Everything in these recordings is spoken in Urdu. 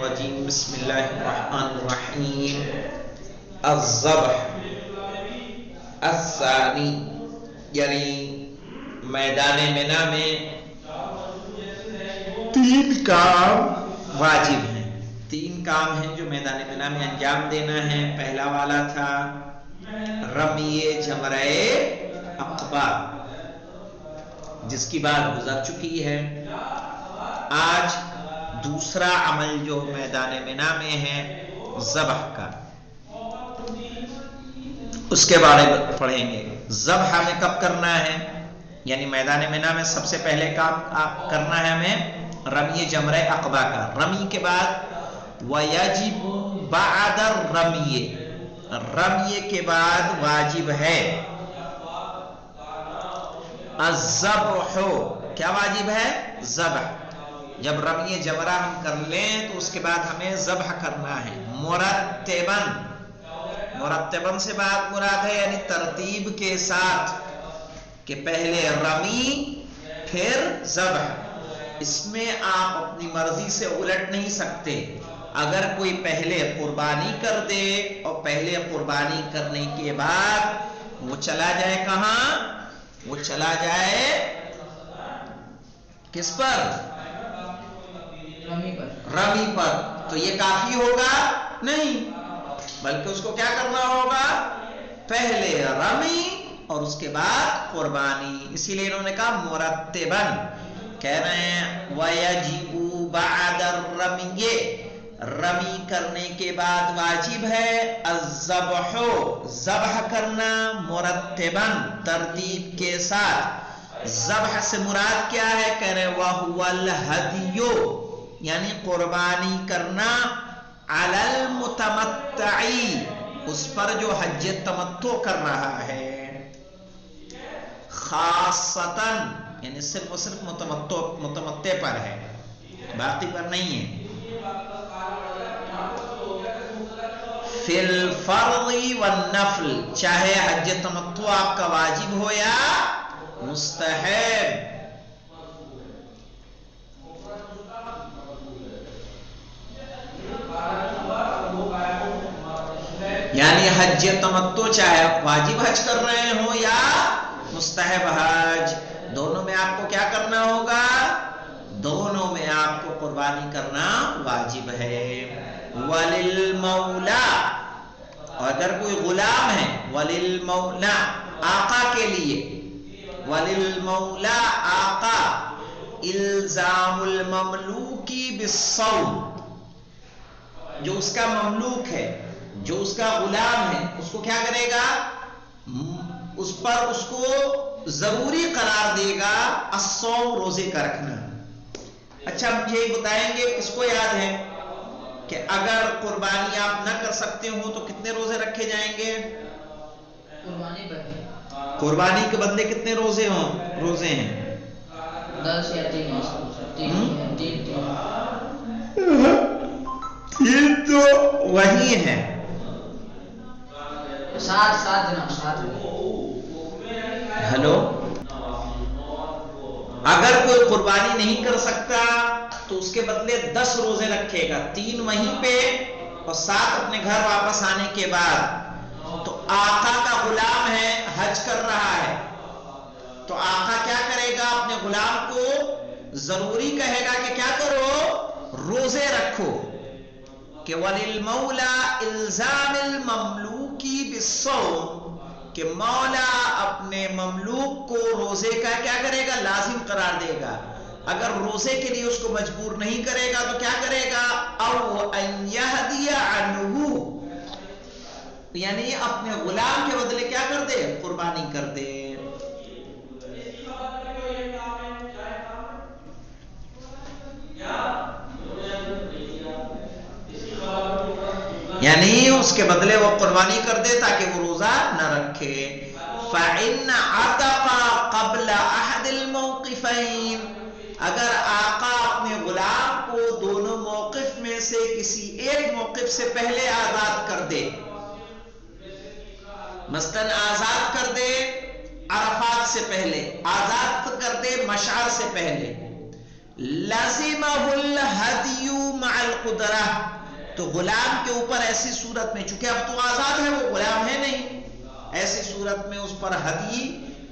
الرجیم بسم اللہ الرحمن الرحیم الذبح الثانی یعنی میدان منی میں 3 کام واجب ہیں. 3 کام ہیں جو میدان منی میں انجام دینا ہے. پہلا والا تھا رمی جمرہ عقبہ جس کی بات گزر چکی ہے. آج دوسرا عمل جو میدان منی میں ہے ذبح کا، اس کے بارے میں پڑھیں گے. ذبح ہمیں کب کرنا ہے؟ یعنی میدان منی میں سب سے پہلے کام کرنا ہے ہمیں رمی جمرہ عقبہ کا. رمی کے بعد وَيَجِبُ بَعْدَ الرَّمِيِ، رمی کے بعد واجب ہے الذبح. کیا واجب ہے؟ ذبح. جب رمی جمرہ ہم کر لیں تو اس کے بعد ہمیں ذبح کرنا ہے مرتباً. مرتباً سے بات مراد ہے یعنی ترتیب کے ساتھ کہ پہلے رمی پھر ذبح. اس میں آپ اپنی مرضی سے الٹ نہیں سکتے. اگر کوئی پہلے قربانی کر دے اور پہلے قربانی کرنے کے بعد وہ چلا جائے کہاں؟ وہ چلا جائے کس پر؟ رمی پر. تو یہ کافی ہوگا؟ نہیں، بلکہ اس کو کیا کرنا ہوگا؟ پہلے رمی اور اس کے بعد قربانی. اسی لیے انہوں نے کہا مرتباً. کہہ رہے ہیں وَيَجِبُ بَعْدَ الرَّمِيِ، رمی کرنے کے بعد واجب ہے الذبح، ذبح کرنا مرتباً ترتیب کے ساتھ. ذبح سے مراد کیا ہے؟ کہہ رہے وَهُوَ الْهَدْيُ، یعنی قربانی کرنا علی المتمتع، اس پر جو حج تمتع کر رہا ہے. خاصتاً یعنی صرف و صرف متمتع پر ہے، باقی پر نہیں ہے. فی الفرض والنفل، چاہے حج تمتع آپ کا واجب ہو یا مستحب. یعنی حج تمتع چاہے آپ واجب حج کر رہے ہوں یا مستحب حج، دونوں میں آپ کو کیا کرنا ہوگا؟ دونوں میں آپ کو قربانی کرنا واجب ہے. وَلِلْمَوْلَى، اور اگر کوئی غلام ہے وَلِلْمَوْلَى آقا کے لیے، وَلِلْمَوْلَى آقا الزام المملوک بالصوم، جو اس کا مملوک ہے، جو اس کا غلام ہے، اس کو کیا کرے گا؟ اس پر اس کو ضروری قرار دے گا الصوم، روزے کا رکھنا. اچھا مجھے یہ بتائیں گے، اس کو یاد ہے کہ اگر قربانی آپ نہ کر سکتے ہو تو کتنے روزے رکھے جائیں گے؟ قربانی کے بدلے کتنے روزے ہیں؟ 10 یا 3. 3 تو وہی ہے. 7 ہلو، اگر کوئی قربانی نہیں کر سکتا تو اس کے بدلے 10 روزے رکھے گا، 3 وہیں پہ اور 7 اپنے گھر واپس آنے کے بعد. تو آقا کا غلام ہے، حج کر رہا ہے، تو آقا کیا کرے گا؟ اپنے غلام کو ضروری کہے گا کہ کیا کرو؟ روزے رکھو. کہ وَلِلْمَوْلَى الزام المملوک بالصوم، کہ مولا اپنے مملوک کو روزے کا کیا کرے گا؟ لازم قرار دے گا. اگر روزے کے لیے اس کو مجبور نہیں کرے گا تو کیا کرے گا؟ او ان یہدی عنہ، یعنی اپنے غلام کے بدلے کیا کر دے؟ قربانی کر دے. یعنی اس کے بدلے وہ قربانی کر دے تاکہ وہ روزہ نہ رکھے. فَإِنَّ عَتَقَ قَبْلَ أَحَدِ الْمَوْقِفَيْنِ، اگر آقا اپنے غلام کو دونوں موقف میں سے کسی ایک موقف سے پہلے آزاد کر دے، مثلاً آزاد کر دے عرفات سے پہلے، آزاد کر دے مشعر سے پہلے، لازمہ الہدی مع القدرہ، تو غلام کے اوپر ایسی صورت میں، چونکہ اب تو آزاد ہے، وہ غلام ہے نہیں، ایسی صورت میں اس پر ہدی،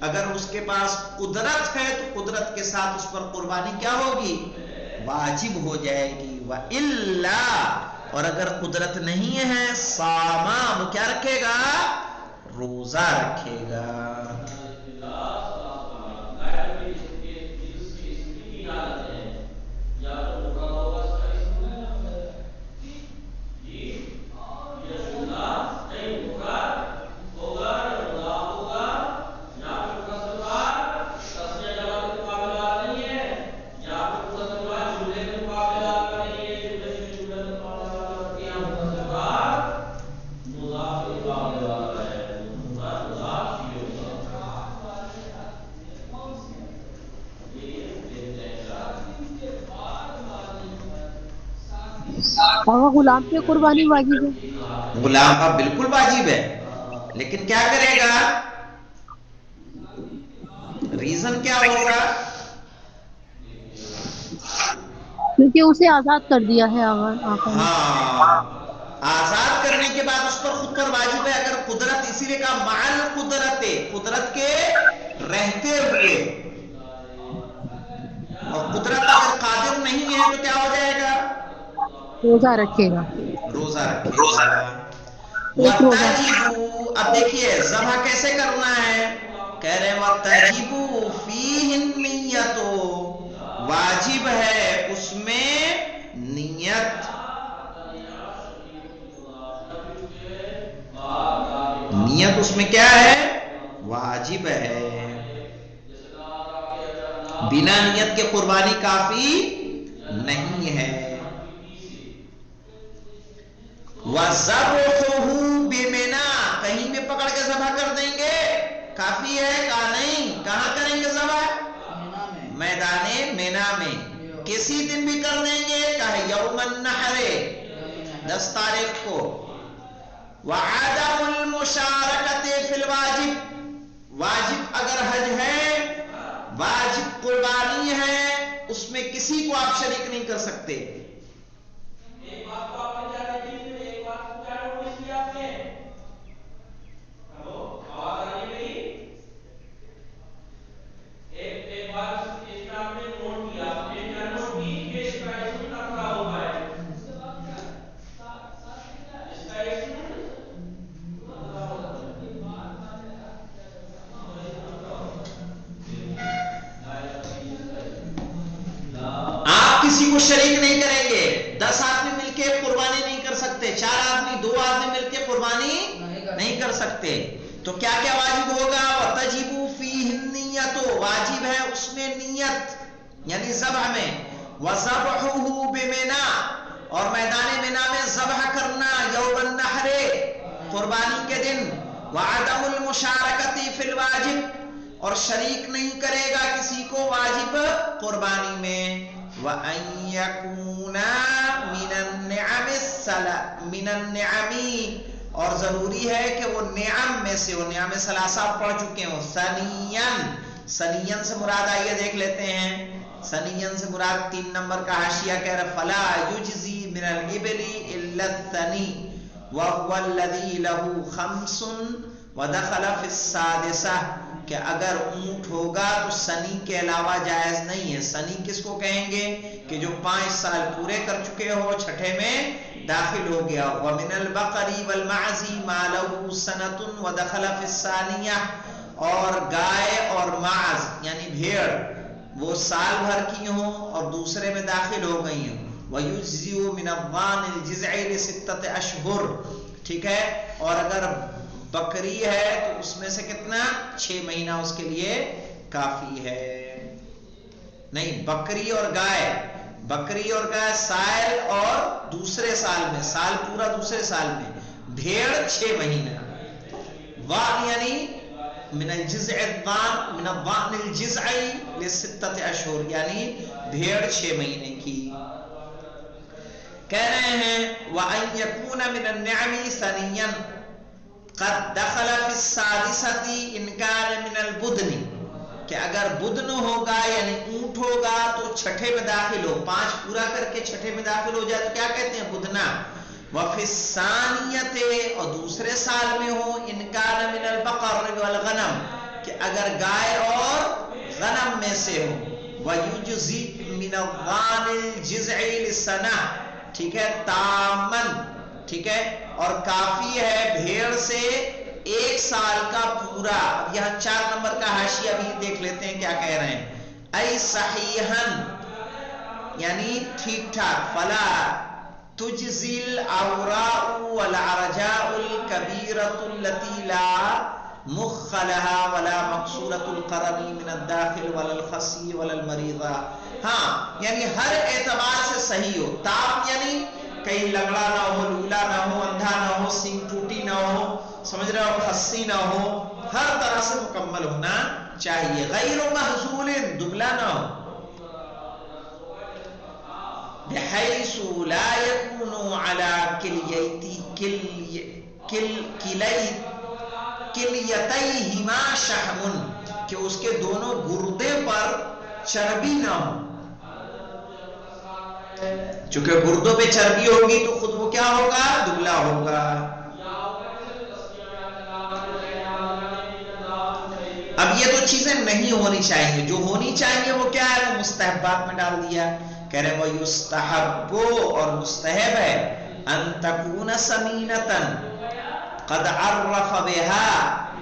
اگر اس کے پاس قدرت ہے تو قدرت کے ساتھ اس پر قربانی کیا ہوگی؟ واجب ہو جائے گی۔ وَإِلَّا، اور اگر قدرت نہیں ہے، صاما، وہ کیا رکھے گا؟ روزہ رکھے گا۔ اور غلام پہ قربانی واجب ہے؟ غلام کا بالکل واجب ہے، لیکن کیا کرے گا؟ ریزن کیا ہوگا؟ کیونکہ اسے آزاد کر دیا ہے آقا نے۔ ہاں، آزاد کرنے کے بعد اس پر خود پر واجب ہے، اگر قدرت، اسی لیے کہا مع القدرت، قدرت کے رہتے ہوئے، اور قدرت اگر قادر نہیں ہے تو کیا ہو جائے گا؟ روزہ رکھے گا، روزہ رکھے گا۔ ایک روزہ۔ وَتَجِبُ، اب دیکھیے ذبح کیسے کرنا ہے، کہہ رہے ہیں وَتَجِبُ فِيهِ النِّيَّةُ، واجب ہے اس میں نیت، نیت اس میں کیا ہے؟ واجب ہے۔ بنا نیت کے قربانی کافی نہیں ہے۔ وَذَبْحُهُ بِمِنَا، کہیں بھی پکڑ کے ذبح کر دیں گے کافی ہے؟ کہا نہیں، کہاں کریں گے ذبح؟ میدان مینا میں، کسی دن بھی کر دیں گے، کہا یوم النحر، 10 تاریخ کو۔ وَعَدَمُ الْمُشَارَكَةِ فِي الْوَاجِبِ، واجب اگر حج ہے، واجب قربانی ہے، اس میں کسی کو آپ شریک نہیں کر سکتے۔ کسی کو شریک نہیں کریں گے، 10 آدمی مل کے قربانی نہیں کر سکتے، 4 آدمی 2 آدمی مل کے قربانی نہیں کر سکتے، تو کیا کیا واجب ہوگا؟ وَتَجِبُ فِيهِ النِّيَّةُ، واجب ہے اس میں نیت، یعنی ذبح میں۔ وَذَبْحُهُ بِمِنَا، اور میدان مینا میں ذبح کرنا، یوم النحر، قربانی کے دن۔ وَعَدَمُ الْمُشَارَكَةِ فِي الْوَاجِبِ، اور شریک نہیں کرے گا کسی کو واجب قربانی میں۔ وَأَن يَكُونَ مِنَ النِّعَمِ، اور ضروری ہے کہ وہ نعم میں سے، وہ نعم ثلاثہ پڑھ چکے ہیں، ثنیًّا، ثنیًّا سے مراد آئیے دیکھ لیتے ہیں، ثنیًّا سے مراد 3 نمبر کا حاشیہ کہہ رہا فَلَا يُجْزِي مِنَ الْإِبِلِ إِلَّا الثَّنِي وَهُوَ الَّذِي لَهُ 5 وَدَخَلَ فِي السَّادِسَةِ، کہ اگر اونٹ ہوگا تو سنی کے علاوہ جائز نہیں ہے۔ سنی کس کو کہیں گے؟ کہ جو 5 سال پورے کر چکے ہو، چھٹے میں داخل ہو گیا۔ وَمِنَ الْبَقَرِ وَالْمَعْزِ مَا لَهُ سَنَةٌ وَدَخَلَ فِي الثَّانِيَةِ، اور گائے اور معز یعنی بھیڑ، وہ سال بھر کی ہوں اور دوسرے میں داخل ہو گئی ہوں۔ وَيُجْزِئُ مِنَ الضَّانِ الْجِزْعِ لِسِتَّةِ أَشْهُرٍ، ٹھیک ہے، اور اگر بکری ہے تو اس میں سے کتنا؟ 6 مہینہ اس کے لیے کافی ہے۔ نہیں، بکری اور گائے، بکری اور گائے سائل اور دوسرے سال میں، سال پورا دوسرے سال میں، بھیڑ 6 مہینہ۔ وان یعنی من الجزع الضان، من الضان الجزع لستة اشہر، یعنی بھیڑ 6 مہینے کی۔ کہہ رہے ہیں وَأَن يَكُونَ مِنَ النِّعَمِ ثَنِيًّا قد دخل في السادسة إن كان من البدن، کہ اگر بدن ہوگا یعنی اونٹ ہوگا تو چھٹے میں داخل ہو، 5 پورا کر کے چھٹے میں داخل ہو جائے تو کیا کہتے ہیں؟ بدنا۔ وفی الثانیت، اور دوسرے سال میں ہو، ان کان من البقر والغنم، کہ اگر گائے اور غنم میں سے ہو، ویجزی من الضان الجزع للسنہ، ٹھیک ہے، تامن، ٹھیک ہے، اور کافی ہے بھیڑ سے 1 سال کا پورا۔ یہاں 4 نمبر کا حاشیہ بھی دیکھ لیتے ہیں کیا کہہ رہے ہیں۔ ای صحیحن، یعنی ٹھیک ٹھاک، فلا تجزی الاوراء والعرجاء الكبیرۃ التي لا مخ لها ولا مقصورۃ القرن من الداخل ولا الخصی ولا المریضہ۔ ہاں یعنی ہر اعتبار سے صحیح ہو، تام یعنی کہیں لنگڑا نہ ہو، لولا نہ ہو، اندھا نہ ہو، سینگ ٹوٹی نہ ہو، سمجھ رہے ہو، خصی نہ ہو، ہر طرح سے مکمل ہونا چاہیے، غیر محزول، دبلا نہ ہو، بحیث لا یکون علی کلیتیہما شحم، کہ اس کے دونوں گردے پر چربی نہ ہو، چونکہ گردوں پہ چربی ہوگی تو خود وہ کیا ہوگا؟ دبلا ہوگا۔ اب یہ تو چیزیں نہیں ہونی چاہیے، جو ہونی چاہیے وہ کیا ہے؟ وہ مستحبات میں ڈال دیا، کہہ رہے وہ یستحب، اور مستحب ہے، ان تکون سمینتن قد عرف بها،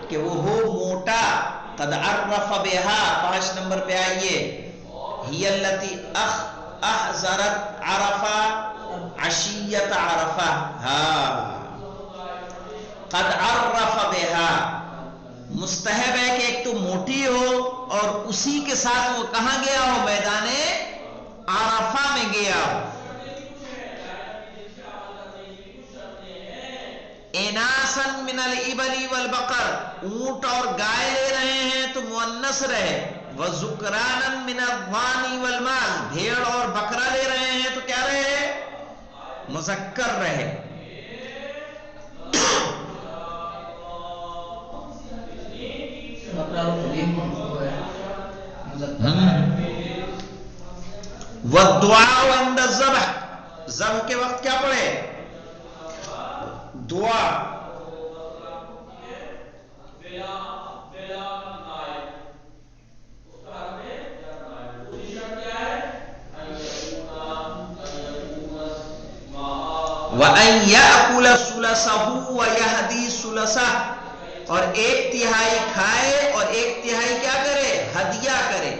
کہ وہ ہو موٹا، قد عرف بها، 5 نمبر پہ آئیے، ہی التی احضرت عرفہ عشیت عرفہ، ہاں قد عرف بها، مستحب ہے کہ ایک تو موٹی ہو اور اسی کے ساتھ وہ کہاں گیا ہو؟ میدان عرفہ میں گیا ہو۔ اناسن من الابل والبقر، اونٹ اور گائے لے رہے ہیں تو مؤنث رہے، وذکرانا من الضان والماعز، بھیڑ اور بکرا لے رہے ہیں تو کیا رہے؟ مذکر رہے۔ والدعاء عند الذبح، ذبح کے وقت کیا پڑھے؟ دعا۔ وَأَن يَأْكُلَ ثُلُثَهُ وَيَهْدِي ثُلُثَهُ، اور 1/3 کھائے اور 1/3 کیا کرے؟ ہدیہ کرے۔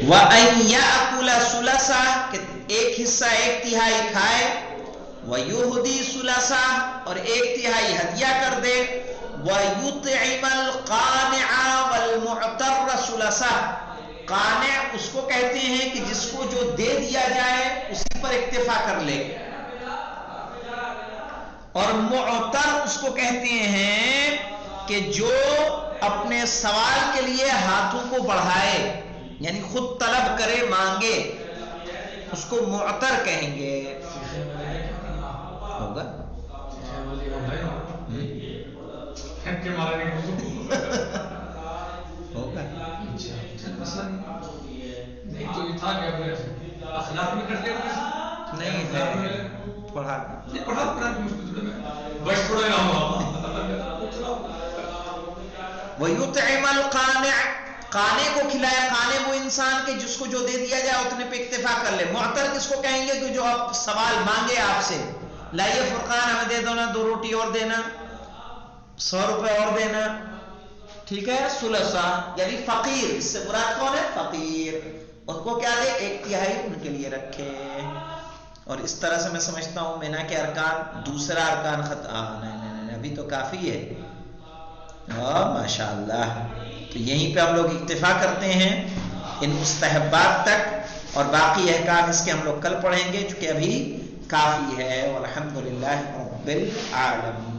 وَأَن يَأْكُلَ ثُلُثَهُ، کہ 1 حصہ 1/3 کھائے، وَيُهْدِي ثُلُثَهُ، اور 1/3 ہدیہ کر دے، وَيُطْعِمَ الْقَانِعَ وَالْمُعْتَرَّ ثُلُثَهُ، قانع اس کو کہتے ہیں کہ جس کو جو دے دیا جائے اسی پر اکتفا کر لے، اور معتر اس کو کہتے ہیں کہ جو اپنے سوال کے لیے ہاتھوں کو بڑھائے، یعنی خود طلب کرے، مانگے، اس کو معتر کہیں گے۔ ہوگا ہوگا نہیں ہے، پڑھا وَيُطْعِمَ الْقَانِعَ، قانے کو کھلائے، قانے وہ انسان کے جس کو جو دے دیا جائے اتنے پہ اکتفا کر لے۔ معتر کس کو کہیں گے؟ کہ جو آپ سوال مانگے آپ سے، لائیے فرقان ہمیں دے دو نا، 2 روٹی اور دینا، 100 روپے اور دینا، ٹھیک ہے۔ ثلثہ یعنی فقیر، اس سے مراد کون ہے؟ فقیر، ان کو کیا دے؟ 1/3 ان کے لیے رکھے۔ اور اس طرح سے میں سمجھتا ہوں مینا کے ارکان، دوسرا ارکان نہیں ابھی تو کافی ہے. ماشاءاللہ. تو یہیں پہ ہم لوگ اکتفا کرتے ہیں ان مستحبات تک، اور باقی احکام اس کے ہم لوگ کل پڑھیں گے چونکہ ابھی کافی ہے. والحمدللہ رب العالمین.